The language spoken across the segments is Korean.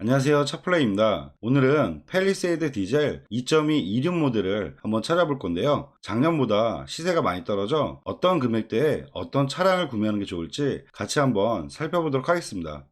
안녕하세요, 차플레이입니다. 오늘은 팰리세이드 디젤 2.2 이륜 모델을 한번 찾아볼 건데요. 작년보다 시세가 많이 떨어져 어떤 금액대에 어떤 차량을 구매하는 게 좋을지 같이 한번 살펴보도록 하겠습니다.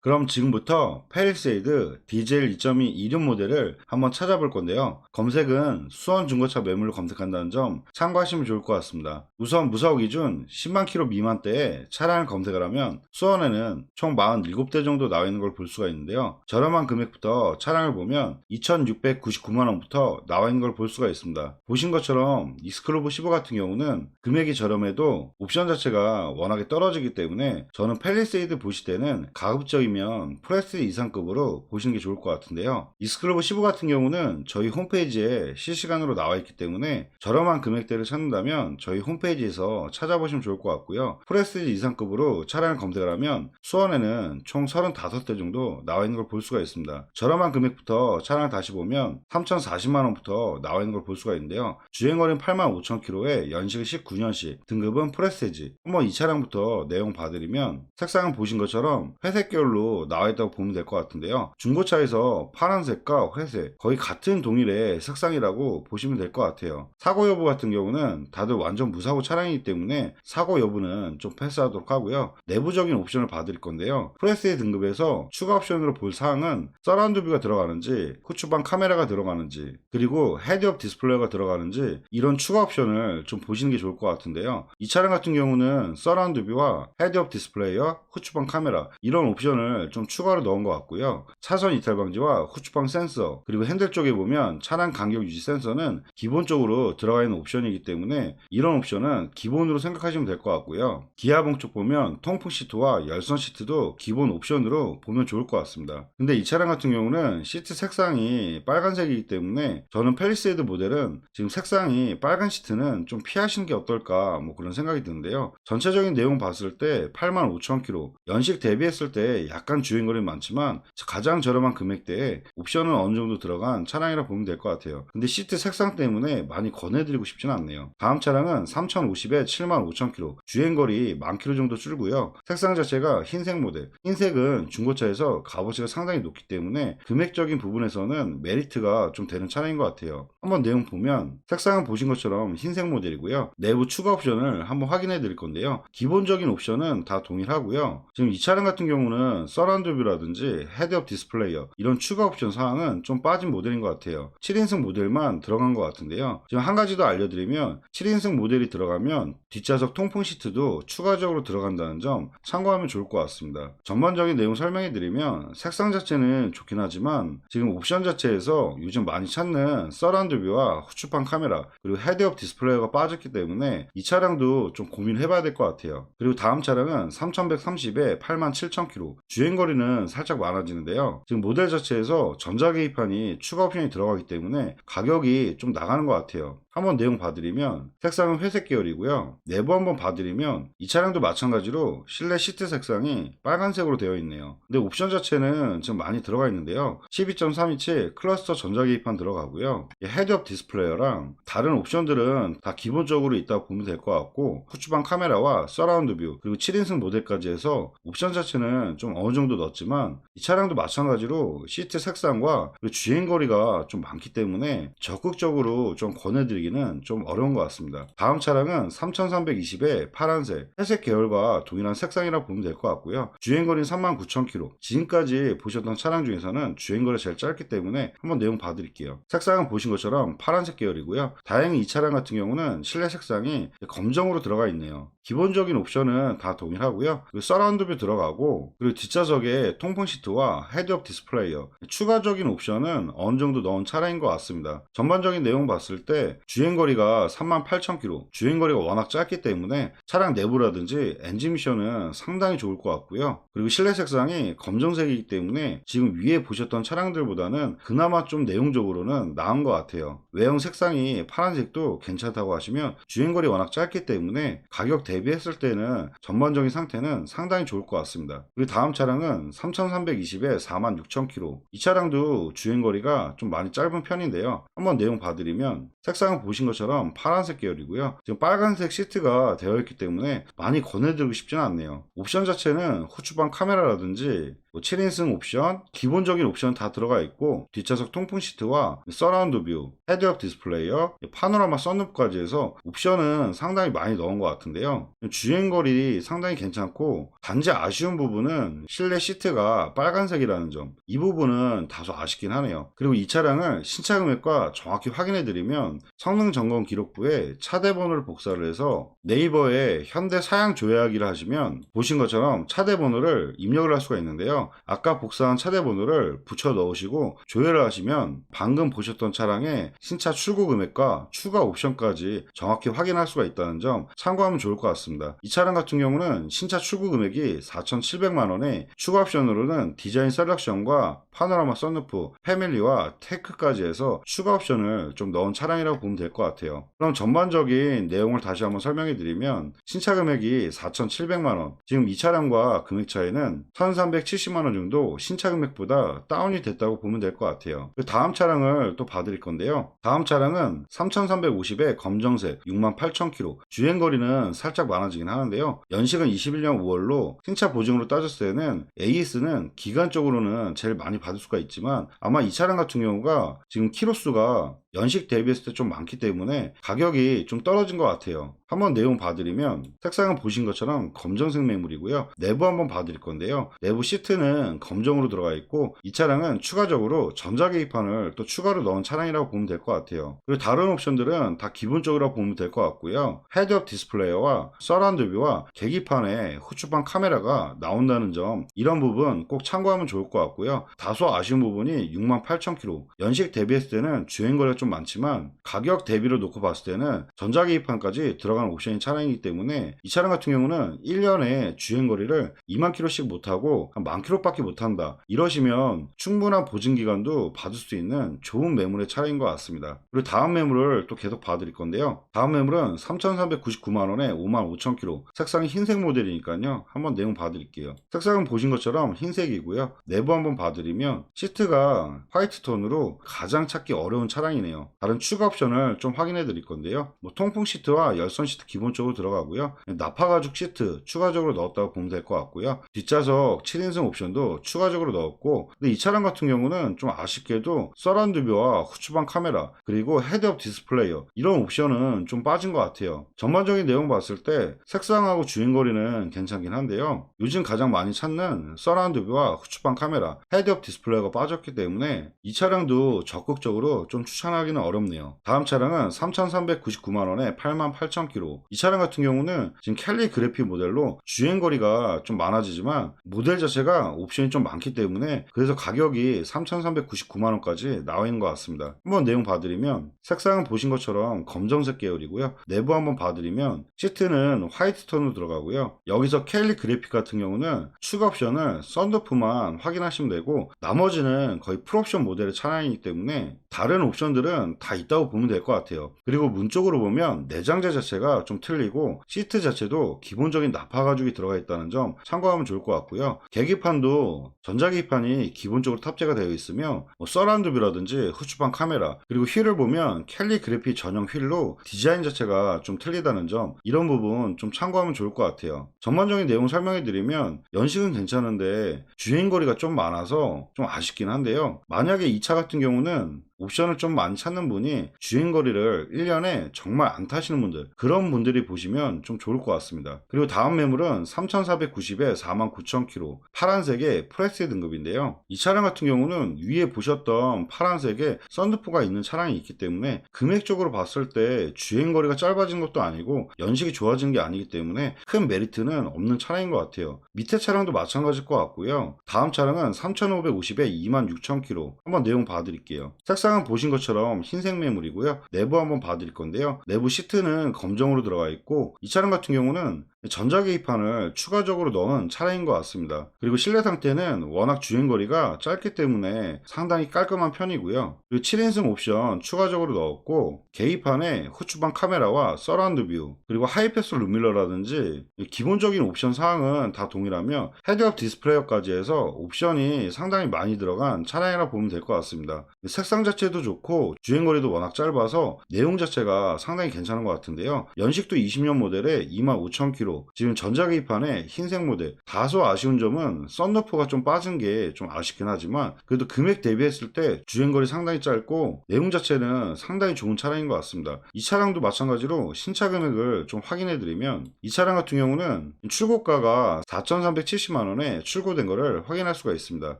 그럼 지금부터 팰리세이드 디젤 2.2 이륜 모델을 한번 찾아볼 건데요. 검색은 수원 중고차 매물로 검색한다는 점 참고하시면 좋을 것 같습니다. 우선 무사고 기준 10만 킬로 미만대의 차량을 검색을 하면 수원에는 총 47대 정도 나와 있는 걸 볼 수가 있는데요. 저렴한 금액부터 차량을 보면 2,699만원부터 나와 있는 걸 볼 수가 있습니다. 보신 것처럼 익스클루브 15 같은 경우는 금액이 저렴해도 옵션 자체가 워낙에 떨어지기 때문에 저는 팰리세이드 보실 때는 가급적이면 프레스 이상급으로 보시는 게 좋을 것 같은데요. 익스클루브 15 같은 경우는 저희 홈페이지에 실시간으로 나와 있기 때문에 저렴한 금액대를 찾는다면 저희 홈페이지에서 찾아보시면 좋을 것 같고요. 프레스 이상급으로 차량을 검색을 하면 수원에는 총 35대 정도 나와 있는 걸 볼 수가 있습니다. 저렴한 금액부터 차량을 다시 보면 3,040만원부터 나와 있는 걸 볼 수가 있는데요. 주행거리는 85,000km에 연식은 19년식, 등급은 프레스테지. 한번 이 차량부터 내용 봐드리면 색상은 보신 것처럼 회색 계열로 나와 있다고 보면 될 것 같은데요. 중고차에서 파란색과 회색 거의 같은 동일의 색상이라고 보시면 될 것 같아요. 사고 여부 같은 경우는 다들 완전 무사고 차량이기 때문에 사고 여부는 좀 패스하도록 하고요. 내부적인 옵션을 봐드릴 건데요. 프레스의 등급에서 추가 옵션으로 볼 사항은 서라운드 뷰가 들어가는지, 후추방 카메라가 들어가는지, 그리고 헤드업 디스플레이가 들어가는지 이런 추가 옵션을 좀 보시는 게 좋을 것 같은데요. 이 차량 같은 경우는 서라운드 뷰와 헤드업 디스플레이와 후추방 카메라 이런 옵션을 좀 추가로 넣은 것 같고요. 차선 이탈 방지와 후추방 센서, 그리고 핸들 쪽에 보면 차량 간격 유지 센서는 기본적으로 들어가 있는 옵션이기 때문에 이런 옵션은 기본으로 생각하시면 될 것 같고요. 기아봉 쪽 보면 통풍 시트와 열선 시트도 기본 옵션으로 보면 좋을 것 같습니다. 근데 이 차량 같은 경우는 시트 색상이 빨간색이기 때문에 저는 팰리세이드 모델은 지금 색상이 빨간 시트는 좀 피하시는 게 어떨까 뭐 그런 생각이 드는데요. 전체적인 내용 봤을 때 85,000km 연식 대비했을 때 약간 주행거리는 많지만 가장 저렴한 금액대에 옵션은 어느 정도 들어간 차량이라 보면 될 것 같아요. 근데 시트 색상 때문에 많이 권해드리고 싶지는 않네요. 다음 차량은 3050에 75,000km 주행거리 10,000km 정도 줄고요. 색상 자체가 흰색 모델. 흰색은 중고차에서 값어치가 상당히 높기 때문에 금액적인 부분에서는 메리트가 좀 되는 차량인 것 같아요. 한번 내용 보면 색상은 보신 것처럼 흰색 모델이고요. 내부 추가 옵션을 한번 확인해 드릴 건데요. 기본적인 옵션은 다 동일하고요. 지금 이 차량 같은 경우는 서라운드 뷰라든지 헤드업 디스플레이어 이런 추가 옵션 사항은 좀 빠진 모델인 것 같아요. 7인승 모델만 들어간 것 같은데요. 지금 한 가지 더 알려드리면 7인승 모델이 들어가면 뒷좌석 통풍 시트도 추가적으로 들어간다는 점 참고하면 좋을 것 같습니다. 전반적인 내용 설명해 드리면 색상 자체는 좋긴 하지만 지금 옵션 자체에서 요즘 많이 찾는 서라운드 뷰와 후추판 카메라 그리고 헤드업 디스플레이어가 빠졌기 때문에 이 차량도 좀 고민을 해봐야 될 것 같아요. 그리고 다음 차량은 3130에 87,000km 주행거리는 살짝 많아지는데요. 지금 모델 자체에서 전자계기판이 추가 옵션이 들어가기 때문에 가격이 좀 나가는 것 같아요. 한번 내용 봐드리면 색상은 회색 계열이고요. 내부 한번 봐드리면 이 차량도 마찬가지로 실내 시트 색상이 빨간색으로 되어 있네요. 근데 옵션 자체는 지금 많이 들어가 있는데요. 12.3인치 클러스터 전자계기판 들어가고요. 헤드업 디스플레이어랑 다른 옵션들은 다 기본적으로 있다고 보면 될 것 같고 후추방 카메라와 서라운드 뷰 그리고 7인승 모델까지 해서 옵션 자체는 좀 어느 정도 넣었지만 이 차량도 마찬가지로 시트 색상과 그리고 주행거리가 좀 많기 때문에 적극적으로 좀 권해드리기는 좀 어려운 것 같습니다. 다음 차량은 3320에 파란색 회색 계열과 동일한 색상이라고 보면 될 것 같고요. 주행거리는 39,000km 지금까지 보셨던 차량 중에서는 주행거리가 제일 짧기 때문에 한번 내용 봐드릴게요. 색상은 보신 것처럼 파란색 계열이고요. 다행히 이 차량 같은 경우는 실내 색상이 검정으로 들어가 있네요. 기본적인 옵션은 다 동일하고요. 그리고 서라운드 뷰 들어가고 그리고 뒷좌석에 통풍 시트와 헤드업 디스플레이어 추가적인 옵션은 어느 정도 넣은 차량인 것 같습니다. 전반적인 내용 봤을 때 주행거리가 38,000km 주행거리가 워낙 짧기 때문에 차량 내부라든지 엔진 미션은 상당히 좋을 것 같고요. 그리고 실내 색상이 검정색이기 때문에 지금 위에 보셨던 차량들보다는 그나마 좀 내용적으로는 나은 것 같아요. 외형 색상이 파란색도 괜찮다고 하시면 주행거리 워낙 짧기 때문에 가격 대비 대비했을 때는 전반적인 상태는 상당히 좋을 것 같습니다. 그리고 다음 차량은 3320에 46,000km. 이 차량도 주행거리가 좀 많이 짧은 편인데요. 한번 내용 봐드리면 색상은 보신 것처럼 파란색 계열이고요. 지금 빨간색 시트가 되어 있기 때문에 많이 권해드리고 싶지는 않네요. 옵션 자체는 후추방 카메라라든지 7인승 옵션, 기본적인 옵션 다 들어가 있고 뒷좌석 통풍 시트와 서라운드 뷰, 헤드업 디스플레이어, 파노라마 썬루프까지 해서 옵션은 상당히 많이 넣은 것 같은데요. 주행거리 상당히 괜찮고 단지 아쉬운 부분은 실내 시트가 빨간색이라는 점, 이 부분은 다소 아쉽긴 하네요. 그리고 이 차량을 신차 금액과 정확히 확인해 드리면 성능 점검 기록부에 차대 번호를 복사를 해서 네이버에 현대 사양 조회하기를 하시면 보신 것처럼 차대 번호를 입력을 할 수가 있는데요. 아까 복사한 차대 번호를 붙여 넣으시고 조회를 하시면 방금 보셨던 차량의 신차 출고 금액과 추가 옵션까지 정확히 확인할 수가 있다는 점 참고하면 좋을 것 같습니다. 이 차량 같은 경우는 신차 출고 금액이 4,700만원에 추가 옵션으로는 디자인 셀렉션과 파노라마 썬루프, 패밀리와 테크까지 해서 추가 옵션을 좀 넣은 차량이라고 보면 될 것 같아요. 그럼 전반적인 내용을 다시 한번 설명해 드리면 신차 금액이 4,700만원, 지금 이 차량과 금액 차이는 1,370만원 정도 신차 금액보다 다운이 됐다고 보면 될 것 같아요. 다음 차량을 또 봐드릴 건데요. 다음 차량은 3,350에 검정색 68,000km, 주행거리는 살짝 많아지긴 하는데요. 연식은 21년 5월로 신차 보증으로 따졌을 때는 AS는 기간적으로는 제일 많이 받을 수가 있지만 아마 이 차량 같은 경우가 지금 키로수가 연식 대비했을 때 좀 많기 때문에 가격이 좀 떨어진 것 같아요. 한번 내용 봐드리면 색상은 보신 것처럼 검정색 매물이고요. 내부 한번 봐드릴 건데요. 내부 시트는 검정으로 들어가 있고 이 차량은 추가적으로 전자계기판을 또 추가로 넣은 차량이라고 보면 될 것 같아요. 그리고 다른 옵션들은 다 기본적으로 보면 될 것 같고요. 헤드업 디스플레이어와 서라운드 뷰와 계기판에 후추방 카메라가 나온다는 점, 이런 부분 꼭 참고하면 좋을 것 같고요. 다소 아쉬운 부분이 68,000km, 연식 대비했을 때는 주행거리가 좀 많지만 가격 대비로 놓고 봤을 때는 전자계기판까지 들어가는 옵션인 차량이기 때문에 이 차량 같은 경우는 1년에 주행거리를 2만 km씩 못하고 한 10,000km밖에 못한다, 이러시면 충분한 보증기간도 받을 수 있는 좋은 매물의 차량인 것 같습니다. 그리고 다음 매물을 또 계속 봐드릴 건데요. 다음 매물은 3,399만원에 55,000km, 색상이 흰색 모델이니까요. 한번 내용 봐드릴게요. 색상은 보신 것처럼 흰색이고요. 내부 한번 봐드리면 시트가 화이트 톤으로 가장 찾기 어려운 차량이네요. 다른 추가 옵션을 좀 확인해 드릴 건데요. 통풍 시트와 열선 시트 기본적으로 들어가고요. 나파 가죽 시트 추가적으로 넣었다고 보면 될 것 같고요. 뒷좌석 7인승 옵션도 추가적으로 넣었고, 근데 이 차량 같은 경우는 좀 아쉽게도 서라운드 뷰와 후추방 카메라 그리고 헤드업 디스플레이어, 이런 옵션은 좀 빠진 것 같아요. 전반적인 내용 봤을 때 색상하고 주행거리는 괜찮긴 한데요. 요즘 가장 많이 찾는 서라운드 뷰와 후추방 카메라, 헤드업 디스플레이어가 빠졌기 때문에 이 차량도 적극적으로 좀 추천하기는 어렵네요. 다음 차량은 3,399만원에 88,000km. 이 차량 같은 경우는 지금 캘리 그래피 모델로 주행거리가 좀 많아지지만 모델 자체가 옵션이 좀 많기 때문에 그래서 가격이 3,399만원까지 나와 있는 것 같습니다. 한번 내용 봐드리면 색상은 보신 것처럼 검정색 계열이고요. 내부 한번 봐드리면 시트는 화이트 톤으로 들어가고요. 여기서 캘리 그래픽 같은 경우는 추가 옵션을 썬루프만 확인하시면 되고 나머지는 거의 풀옵션 모델의 차량이기 때문에 다른 옵션들은 다 있다고 보면 될 것 같아요. 그리고 문 쪽으로 보면 내장재 자체가 좀 틀리고 시트 자체도 기본적인 나파 가죽이 들어가 있다는 점 참고하면 좋을 것 같고요. 계기판도 전자계기판이 기본적으로 탑재가 되어 있으며 서라운드 뷰라든지 후추방 카메라, 그리고 휠을 보면 캘리 그래피 전용 휠로 디자인 자체가 좀 틀리다는 점, 이런 부분 좀 참고하면 좋을 것 같아요. 전반적인 내용 설명해 드리면 연식은 괜찮은데 주행거리가 좀 많아서 좀 아쉽긴 한데요. 만약에 이 차 같은 경우는 옵션을 좀 많이 찾는 분이 주행거리를 1년에 정말 안 타시는 분들, 그런 분들이 보시면 좀 좋을 것 같습니다. 그리고 다음 매물은 3,490에 49,000km, 파란색의 프레스 등급인데요. 이 차량 같은 경우는 위에 보셨던 파란색의 썬루프가 있는 차량이 있기 때문에 금액적으로 봤을 때 주행거리가 짧아진 것도 아니고 연식이 좋아진 게 아니기 때문에 큰 메리트는 없는 차량인 것 같아요. 밑에 차량도 마찬가지일 것 같고요. 다음 차량은 3,550에 26,000km, 한번 내용 봐드릴게요. 색상은 보신 것처럼 흰색 매물이고요. 내부 한번 봐드릴 건데요. 내부 시트는 검정으로 들어가 있고 이 차량 같은 경우는 전자계기판을 추가적으로 넣은 차량인 것 같습니다. 그리고 실내 상태는 워낙 주행거리가 짧기 때문에 상당히 깔끔한 편이고요. 그리고 7인승 옵션 추가적으로 넣었고, 계기판에 후추방 카메라와 서라운드 뷰, 그리고 하이패스 룸밀러라든지 기본적인 옵션 사항은 다 동일하며 헤드업 디스플레이어까지 해서 옵션이 상당히 많이 들어간 차량이라 보면 될 것 같습니다. 색상 자체도 좋고 주행거리도 워낙 짧아서 내용 자체가 상당히 괜찮은 것 같은데요. 연식도 20년 모델에 25,000km, 지금 전자계기판에 흰색 모델. 다소 아쉬운 점은 썬루프가 좀 빠진 게 좀 아쉽긴 하지만 그래도 금액 대비했을 때 주행거리 상당히 짧고 내용 자체는 상당히 좋은 차량인 것 같습니다. 이 차량도 마찬가지로 신차 금액을 좀 확인해 드리면, 이 차량 같은 경우는 출고가가 4,370만원에 출고된 거를 확인할 수가 있습니다.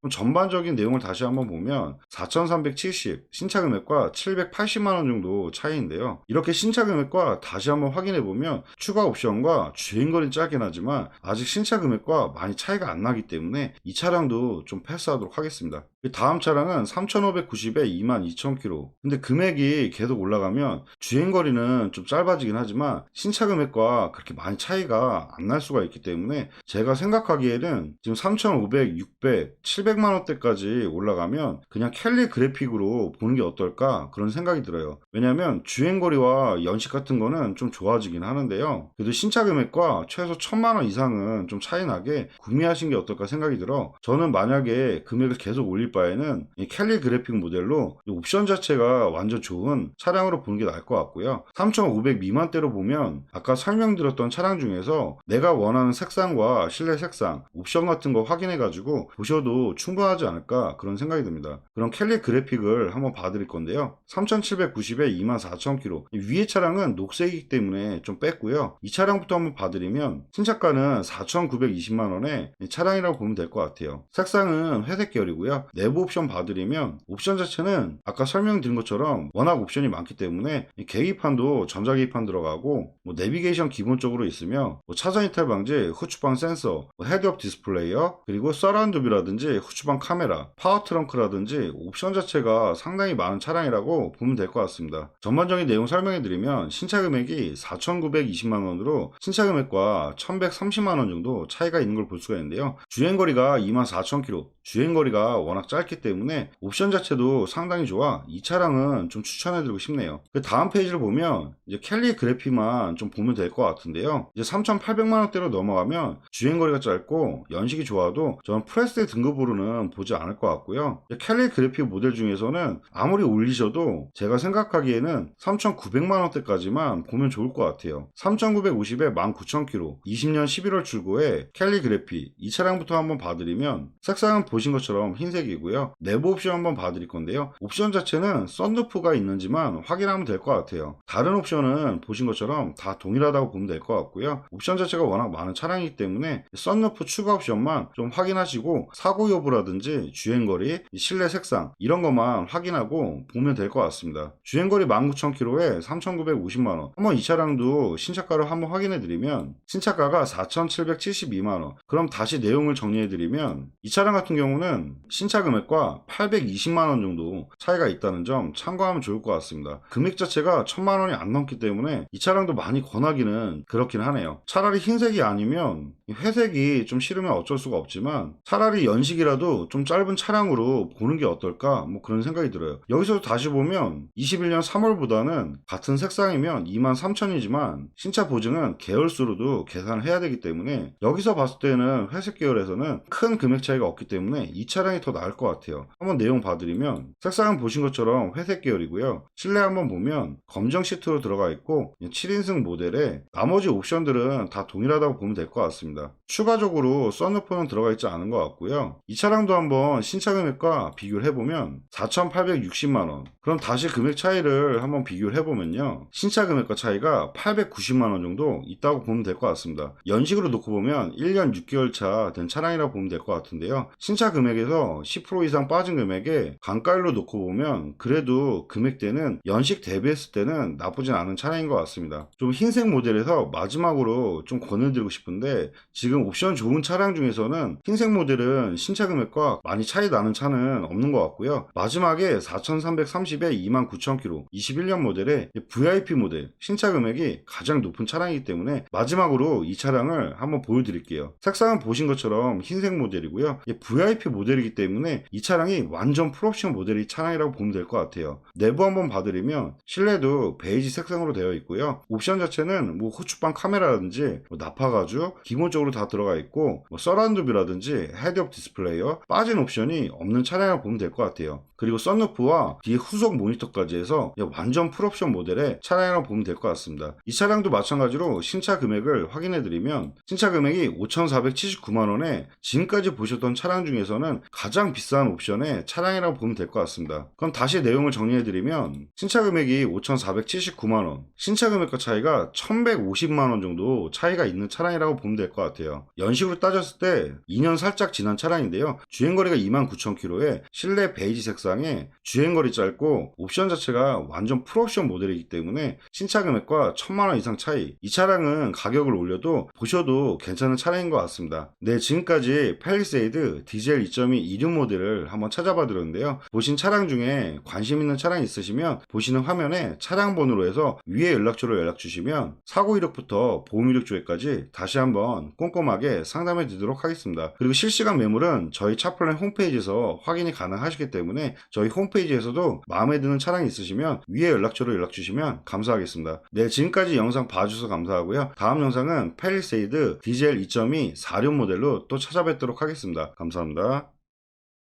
그럼 전반적인 내용을 다시 한번 보면 4,370, 신차 금액과 780만원 정도 차이인데요. 이렇게 신차 금액과 다시 한번 확인해 보면 추가 옵션과 주행거리는 짧긴 하지만 아직 신차 금액과 많이 차이가 안 나기 때문에 이 차량도 좀 패스하도록 하겠습니다. 다음 차량은 3,590에 22,000km. 근데 금액이 계속 올라가면 주행거리는 좀 짧아지긴 하지만 신차 금액과 그렇게 많이 차이가 안 날 수가 있기 때문에 제가 생각하기에는 지금 3,500, 600, 700만원대까지 올라가면 그냥 캘리 그래픽으로 보는 게 어떨까 그런 생각이 들어요. 왜냐면 주행거리와 연식 같은 거는 좀 좋아지긴 하는데요. 그래도 신차 금액과 최소 1,000만원 이상은 좀 차이 나게 구매하신 게 어떨까 생각이 들어, 저는 만약에 금액을 계속 올릴 바에는 이 캘리 그래픽 모델로 이 옵션 자체가 완전 좋은 차량으로 보는 게 나을 것 같고요. 3,500 미만대로 보면 아까 설명드렸던 차량 중에서 내가 원하는 색상과 실내 색상, 옵션 같은 거 확인해 가지고 보셔도 충분하지 않을까 그런 생각이 듭니다. 그럼 캘리 그래픽을 한번 봐드릴 건데요. 3,790에 24,000km. 위에 차량은 녹색이기 때문에 좀 뺐고요. 이 차량부터 한번 봐드리면 신차가는 4,920만원에 차량이라고 보면 될 것 같아요. 색상은 회색 계열이고요. 내부 옵션 봐드리면 옵션 자체는 아까 설명드린 것처럼 워낙 옵션이 많기 때문에 계기판도 전자계기판 들어가고, 내비게이션 기본적으로 있으며 차선 이탈 방지, 후추방 센서, 헤드업 디스플레이어, 그리고 서라운드 뷰라든지 후추방 카메라, 파워 트렁크라든지 옵션 자체가 상당히 많은 차량이라고 보면 될 것 같습니다. 전반적인 내용 설명해드리면 신차 금액이 4,920만원으로 신차 금액과 1,130만원 정도 차이가 있는 걸 볼 수가 있는데요. 주행거리가 24,000km, 주행거리가 워낙 짧기 때문에 옵션 자체도 상당히 좋아 이 차량은 좀 추천해드리고 싶네요. 그 다음 페이지를 보면 이제 캘리 그래픽만 좀 보면 될 것 같은데요. 이제 3,800만원대로 넘어가면 주행거리가 짧고 연식이 좋아도 저는 프레스テ 등급으로는 보지 않을 것 같고요. 캘리 그래픽 모델 중에서는 아무리 올리셔도 제가 생각하기에는 3,900만원대까지만 보면 좋을 것 같아요. 3,950에 19,000km, 20년 11월 출고에 캘리 그래픽, 이 차량부터 한번 봐드리면 색상은 보신 것처럼 흰색이고요. 내부 옵션 한번 봐드릴 건데요. 옵션 자체는 썬루프가 있는지만 확인하면 될 것 같아요. 다른 옵션은 보신 것처럼 다 동일하다고 보면 될 것 같고요. 옵션 자체가 워낙 많은 차량이기 때문에 썬루프 추가 옵션만 좀 확인하시고 사고 여부라든지 주행거리, 실내 색상 이런 것만 확인하고 보면 될 것 같습니다. 주행거리 19,000km에 3,950만원. 한번 이 차량도 신차가를 한번 확인해 드리면 신차가가 4,772만원. 그럼 다시 내용을 정리해 드리면 이 차량 같은 경우는 신차 금액과 820만원 정도 차이가 있다는 점 참고하면 좋을 것 같습니다. 금액 자체가 1,000만원이 안 넘기 때문에 이 차량도 많이 권하기는 그렇긴 하네요. 차라리 흰색이 아니면 회색이 좀 싫으면 어쩔 수가 없지만 차라리 연식이라도 좀 짧은 차량으로 보는 게 어떨까 그런 생각이 들어요. 여기서 다시 보면 21년 3월보다는 같은 색상이면 23,000이지만 신차 보증은 계열수로도 계산을 해야 되기 때문에 여기서 봤을 때는 회색 계열에서는 큰 금액 차이가 없기 때문에 이 차량이 더 나을 것 같아요. 한번 내용 봐드리면 색상은 보신 것처럼 회색 계열이고요. 실내 한번 보면 검정 시트로 들어가 있고 7인승 모델에 나머지 옵션들은 다 동일하다고 보면 될 것 같습니다. 추가적으로 썬루프는 들어가 있지 않은 것 같고요. 이 차량도 한번 신차 금액과 비교를 해보면 4,860만원. 그럼 다시 금액 차이를 한번 비교를 해보면요. 신차 금액과 차이가 890만원 정도 있다고 보면 될 것 같습니다. 연식으로 놓고 보면 1년 6개월 차 된 차량이라고 보면 될 것 같은데요. 신차 금액에서 10% 이상 빠진 금액에 강가율로 놓고 보면 그래도 금액대는 연식 대비했을 때는 나쁘진 않은 차량인 것 같습니다. 좀 흰색 모델에서 마지막으로 좀 권해드리고 싶은데 지금 옵션 좋은 차량 중에서는 흰색 모델은 신차 금액과 많이 차이 나는 차는 없는 것 같고요. 마지막에 4,330에 29,000km 21년 모델의 VIP 모델 신차 금액이 가장 높은 차량이기 때문에 마지막으로 이 차량을 한번 보여드릴게요. 색상은 보신 것처럼 흰색 모델이고요. VIP 모델이기 때문에 이 차량이 완전 풀옵션 모델의 차량이라고 보면 될 것 같아요. 내부 한번 봐드리면 실내도 베이지 색상으로 되어 있고요. 옵션 자체는 뭐 호축방 카메라라든지 나파 가죽 기본적으로 다 들어가 있고 서라운드 뷰라든지 헤드업 디스플레이어 빠진 옵션이 없는 차량이라고 보면 될 것 같아요. 그리고 썬루프와 뒤에 후속 모니터까지 해서 완전 풀옵션 모델의 차량이라고 보면 될 것 같습니다. 이 차량도 마찬가지로 신차 금액을 확인해드리면 신차 금액이 5,479만원에 지금까지 보셨던 차량 중에서는 가장 비싼 옵션의 차량이라고 보면 될 것 같습니다. 그럼 다시 내용을 정리해드리면 신차 금액이 5,479만원 신차 금액과 차이가 1,150만원 정도 차이가 있는 차량이라고 보면 될 것 같아요. 연식으로 따졌을 때 2년 살짝 지난 차량인데요. 주행거리가 29,000km에 실내 베이지 색상에 주행거리 짧고 옵션 자체가 완전 풀옵션 모델이기 때문에 신차 금액과 1,000만원 이상 차이 이 차량은 가격을 올려도 보셔도 괜찮은 차량인 것 같습니다. 네, 지금까지 팰리세이드 디젤 2.2 이륜 모델을 한번 찾아봐 드렸는데요. 보신 차량 중에 관심 있는 차량 있으시면 보시는 화면에 차량 번호로 해서 위에 연락처로 연락 주시면 사고 이력부터 보험 이력 조회까지 다시 한번 꼼꼼하게 상담해 드리도록 하겠습니다. 그리고 실시간 매물은 저희 차플랜 홈페이지에서 확인이 가능하시기 때문에 저희 홈페이지에서도 마음에 드는 차량이 있으시면 위에 연락처로 연락 주시면 감사하겠습니다. 네, 지금까지 영상 봐주셔서 감사하고요. 다음 영상은 팰리세이드 디젤 2.2 4륜 모델로 또 찾아뵙도록 하겠습니다. 감사합니다.